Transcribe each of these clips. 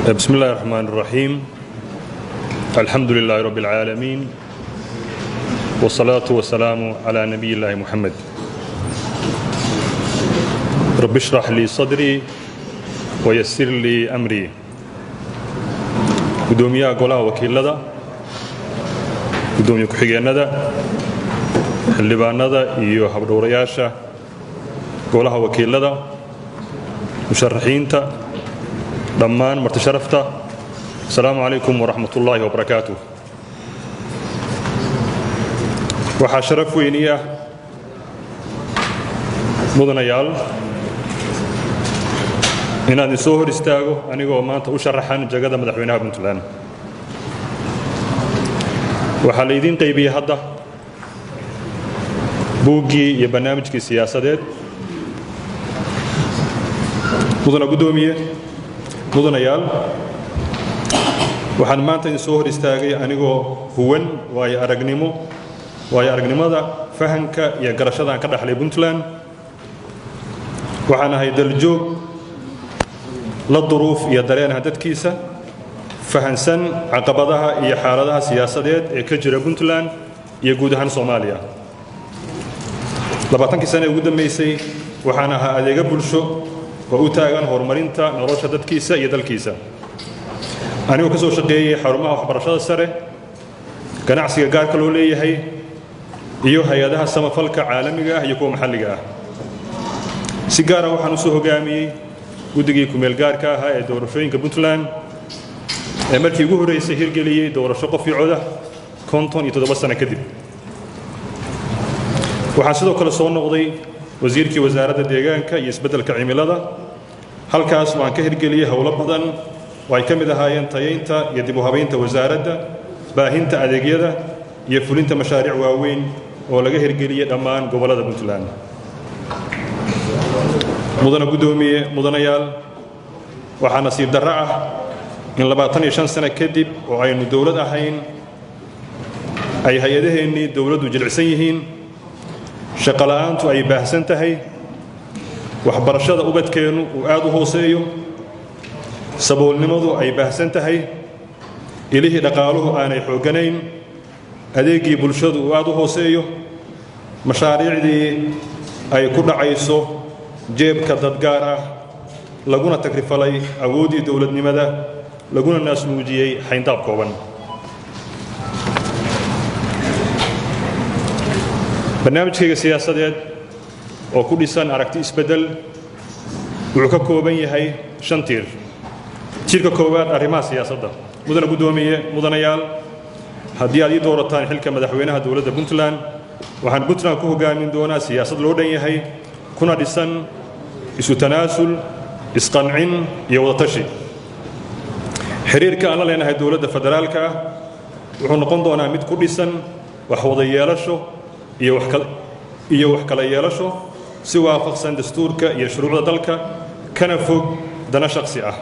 بسم الله الرحمن الرحيم. الحمد لله رب العالمين والصلاة والسلام على نبي الله محمد. رب اشرح لي صدري ويسر لي أمري. قدوميا قولا وكيل لدى قدومي كحيجان لدى اللبان لدى إيو حبر رياشة قولا وكيل لدى مشرحين تا دمان مرتشرفتا. السلام عليكم ورحمة الله وبركاته. waxaa sharaf weyniya mudanayaal inaan soo hor istaago anigoo maanta u sharaxan jagada madaxweynaha Puntland. waxaa la idin qaybiyay hadda buuggii iyo barnaamijkii siyaasadeed. mudanayaal waxaan maanta soo hor istaagay anigoo huwan waayo aragnimada fahanka iyo garashada aan ka dhaxlay Puntland. waxaan ahay daljoog la duruuf iyo dareenaha dadkiisa fahansan caqabadaha iyo xaaladaha siyaasadeed ee ka jira Puntland iyo guud ahaan Soomaaliya. 20 sano ugu dambeysay waxaan ahaa adeega bulsho oo u taagan horumarinta nolosha dadkiisa iyo dalkiisa. anigoo ka soo shaqeeyay xarumaha waxbarashada sare, ganacsiga gaarka loo leeyahay iyo hay'adaha samafalka caalamiga ah iyo kuwa maxalliga ah. si gaar ah waxaan u soo hogaamiyay guddigii ku meel gaarka ah ee doorashooyinka Puntland ee markii ugu horeysay hirgeliyay doorasho qof iyo cod ah 57 sano kadib. waxaan sidoo kale soo noqday wasiirkii wasaaradda deegaanka iyo isbeddelka cimilada. halkaas waan ka hirgeliyay howlo badan oo ay ka mid ahaayeen tayeynta iyo dib u habeynta wasaaradda, baahinta adeegyada iyo fulinta mashaariic waaweyn oo laga hirgeliyay dhammaan gobollada Puntland. mudanayaal waxaa nasiib darro ah in 25 sano kadib oo aynu dowlad ahayn ay hay-adaheennii dowladdu jilicsan yihiin, shaqo la'aantu ay baahsan tahay, waxbarashada ubadkeennu uu aad u hooseeyo, saboolnimadu ay baahsan tahay, ilihii dhaqaaluhu aanay xoogganayn, adeegii bulshadu uu aad u hooseeyo, mashaariicdii ay ku dhacayso jeebka dad gaar ah, laguna tagrifalay awooddii dowladnimada, laguna naasnuujiyey xayndaab kooban. barnaamijkayga siyaasadeed oo ku dhisan aragti isbeddel wuxuu ka kooban yahay 5 tiir. tiirka koowaad arrimaha siyaasadda. mudanayaal haddii aad ii doorataan xilka madaxweynaha dowladda Puntland waxaan Puntland ku hogaamin doonaa siyaasad loo dhan yahay kuna dhisan isu tanaasul, isqancin iyo wadatashi. xiriirka aan la leenahay dowladda federaalka ah wuxuu noqon doonaa mid ku dhisan wax wada yeelasho iyo wax kala yeelasho si waafaqsan dastuurka iyo shuruucda dalka kana fog dana shakhsi ah.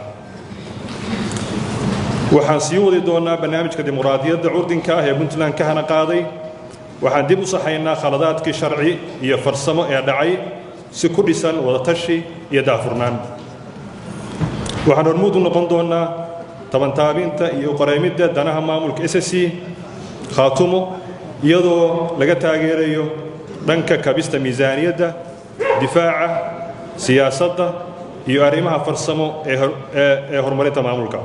waxaan sii wadi doonaa barnaamijka dimuqraadiyadda curdinka ah ee Puntland ka hana qaaday. waxaan dib u saxaynaa khaladaadkii sharci iyo farsamo ee dhacay si ku dhisan wadatashi iyo daahfurnaan. waxaan hormuud u noqon doonaa tabantaabinta iyo qareemidda danaha maamulka SSC khaatumo iyadoo laga taageerayo dhanka kabista miisaaniyadda, difaaca, siyaasadda iyo arrimaha farsamo ee horumarinta maamulka.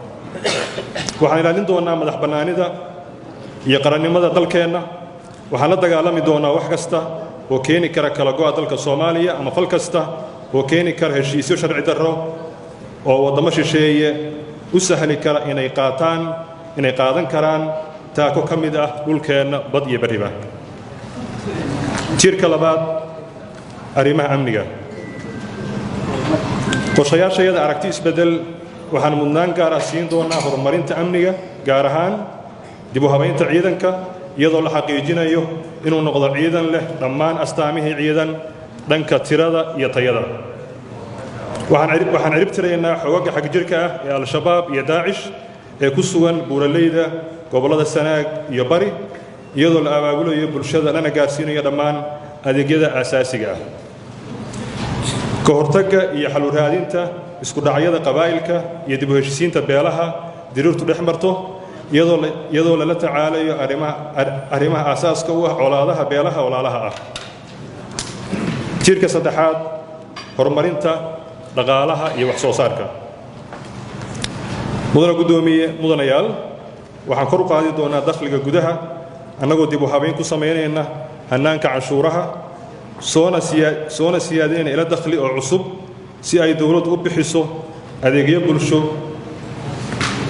waxaan ilaalin doonaa madax bannaanida iyo qarannimada dalkeenna. waxaan la dagaalami doonaa wax kasta oo keeni kara kala go'a dalka Soomaaliya ama fal kasta oo keeni kara heshiisyo sharci darro oo waddamo shisheeye u sahli kara inay qaadan karaan taako ka mid ah dhulkeenna bad iyo bariba. tiirka labaad arrimaha amniga. qorshayaashayada aragti isbeddel waxaan mudnaan gaar ah siin doonaa horumarinta amniga, gaar ahaan dib u habeynta ciidanka iyadoo la xaqiijinayo inuu noqdo ciidan leh dhammaan astaamihii ciidan dhanka tirada iyo tayada. waxaan cirib tiraynaa xoogagga xagjirka ah ee al-shabaab iyo daacish ee ku sugan buuraleyda gobollada Sanaag iyo Bari iyadoo la abaabulayo bulshada lana gaarsiinayo dhammaan adeegyada aasaasiga ah. ka hortagga iyo xal u raadinta isku dhacyada qabaa'ilka iyo dib u heshiisiinta beelaha diriirtu dhex marto iyadoo lala tacaalayo arrimaha aasaaska u ah colaadaha beelaha walaalaha ah. tiirka saddexaad, horumarinta dhaqaalaha iyo wax soo saarka. mudana guddoomiye, mudanayaal, waxaan kor u qaadi doonaa dakhliga gudaha annagoo dib u habayn ku samaynayna hannaanka canshuuraha, soona siyaadinayna ilo dakhli oo cusub si ay dowladdu u bixiso adeegyo bulsho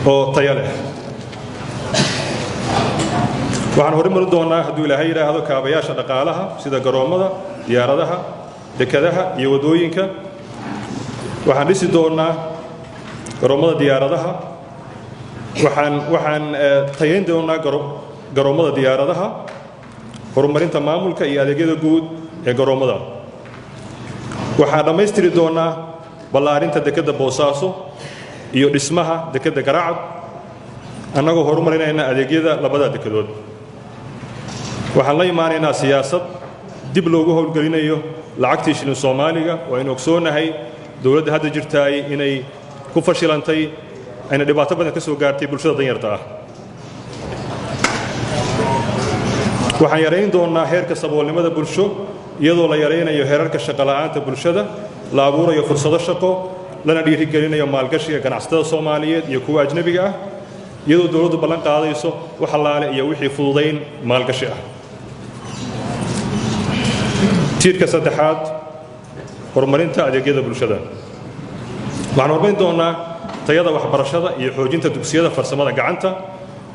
oo tayo leh. waxaan horumarin doonaa hadduu ilaahay yidhaahdo kaabayaasha dhaqaalaha sida garoommada, diyaaradaha, dekadaha iyo waddooyinka. waxaan dhisi doonaa garoommada diyaaradaha, waxaan tayayn doonaa garoommada diyaaradaha, horumarinta maamulka iyo adeegyada guud ee garoommada. waxaan dhammaystiri doonaa ballaarinta dekedda Boosaaso iyo dhismaha dekedda Garaacad annagoo horumarinayna adeegyada labada dekedood. waxaan la imaanaynaa siyaasad dib loogu howlgelinayo lacagtii shilin Soomaaliga oo aynu ogsoonahay dowladda hadda jirtaay inay ku fashilantay ayna dhibaato badan ka soo gaartay bulshada danyarta ah. waxaan yarayn doonaa heerka saboolnimada bulsho iyadoo la yaraynayo heerarka shaqo la'aanta bulshada, la abuurayo fursado shaqo, lana dhiirigelinayo maalgashiga ganacsatada Soomaaliyeed iyo kuwa ajnabiga ah, iyadoo dowladdu ballan qaadayso wax allaale iyo wixii fududayn maalgashi ah. tiirka saddexaad, horumarinta adeegyada bulshada. waxaan horumarin doonaa tayada waxbarashada iyo xoojinta dugsiyada farsamada gacanta.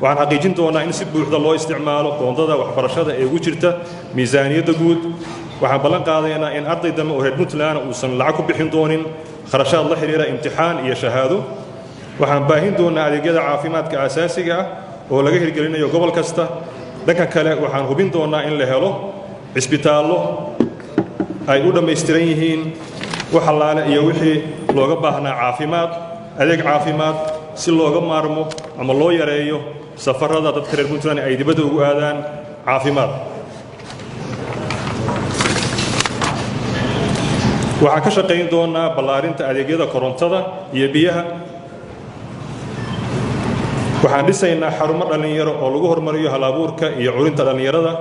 waxaan xaqiijin doonaa in si buuxda loo isticmaalo qoondada waxbarashada ee ugu jirta miisaaniyadda guud. waxaan ballan qaadaynaa in arday dambe oo reer Puntland uusan lacag ku bixin doonin kharashaad la xiriira imtixaan iyo shahaado. waxaan baahin doonaa adeegyada caafimaadka aasaasiga ah oo laga hirgelinayo gobol kasta. dhanka kale waxaan hubin doonaa in la helo cisbitaallo ay u dhammaystiran yihiin wax allaale iyo wixii looga baahnaa caafimaad, adeeg caafimaad, si looga maarmo ama loo yareeyo safarrada dadka reer Puntland ay dibadda ugu aadaan caafimaad. waxaan ka shaqayn doonaa ballaarinta adeegyada korontada iyo biyaha. waxaan dhisaynaa xarumo dhallinyaro oo lagu horumariyo hal-abuurka iyo curinta dhallinyarada.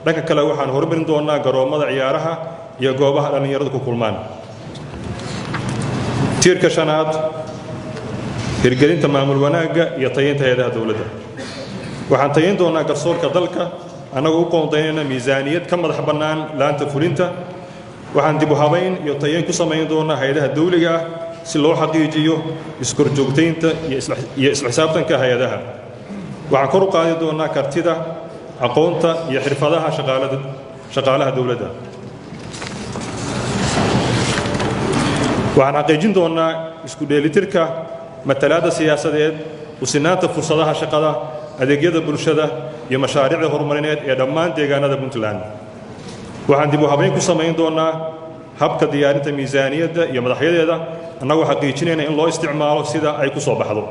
dhanka kale waxaan horumarin doonaa garoommada ciyaaraha iyo goobaha dhallinyaradu ku kulmaan. tiirka shanaad, hirgelinta maamul wanaagga iyo tayaynta hay'adaha dowladda. waxaan tayayn doonaa garsoorka dalka annagoo u qoondaynayna miisaaniyad ka madax bannaan laanta fulinta. waxaan dib u habayn iyo tayayn ku samayn doonaa hay'adaha dawliga ah si loo xaqiijiyo iskorjoogtaynta iyo isla xisaabtanka hay'adaha. waxaan kor u qaadi doonaa kartida, aqoonta iyo xirfadaha shaqaalaha dowladda. waxaan xaqiijin doonaa isku dheelitirka matalaadda siyaasadeed, u sinaanta fursadaha shaqada, adeegyada bulshada iyo mashaariicda horumarineed ee dhammaan deegaanada Puntland. waxaan dib u habayn ku samayn doonaa habka diyaarinta miisaaniyadda iyo madaxyadeeda annagoo xaqiijinayna in loo isticmaalo sida ay ku soo baxdo.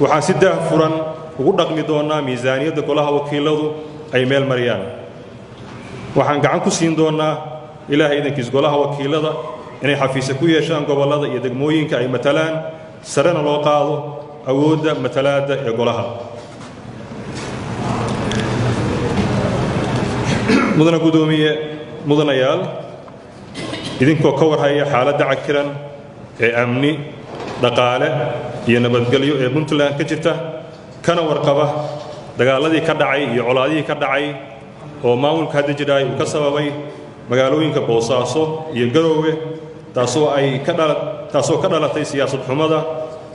waxaan si daahfuran ugu dhaqmi doonaa miisaaniyadda golaha wakiiladu ay meel mariyaan. waxaan gacan ku siin doonaa ilaahay idankiis golaha wakiilada inay xafiisyo ku yeeshaan gobollada iyo degmooyinka ay matalaan, sarena loo qaado awoodda matalaadda ee golaha. mudana guddoomiye, mudanayaal, idinkoo ka warhaya xaaladda cakiran ee amni, dhaqaale iyo nabadgelyo ee Puntland ka jirta, kana warqaba dagaaladii ka dhacay iyo colaadihii ka dhacay oo maamulka hadda jiraay uu ka sababay magaalooyinka Boosaaso iyo Garoowe, taasoo ka dhalatay siyaasad xumada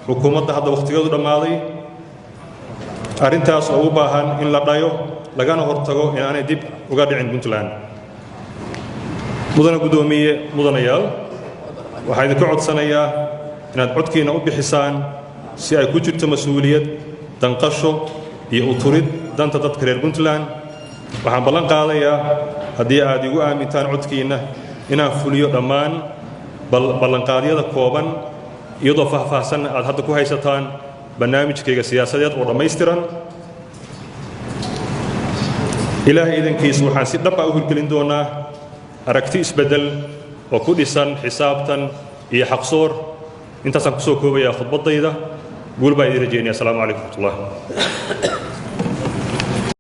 xukuumadda hadda wakhtigeedu dhammaaday. arrintaas oo u baahan in la dhayo lagana hortago inaanay dib uga dhicin Puntland. mudana guddoomiye, mudanayaal, waxaan idinka codsanayaa inaad codkiina u bixisaan si ay ku jirto mas'uuliyad, danqasho iyo u turid danta dadka reer Puntland. waxaan ballan qaadayaa haddii aad igu aamintaan codkiina inaan fuliyo dhammaan ballanqaadyada kooban iyadoo faahfaahsan aad hadda ku haysataan barnaamijkayga siyaasadeed oo dhammaystiran. ilaahay idankiis waxaan si dhab ah u hirgelin doonaa aragti isbeddel oo ku dhisan xisaabtan iyo xaqsoor intaasaan kusoo koobayaa khudbaddayda guul baa idin rajeynaya asalaamu calaykum waraxmat ullah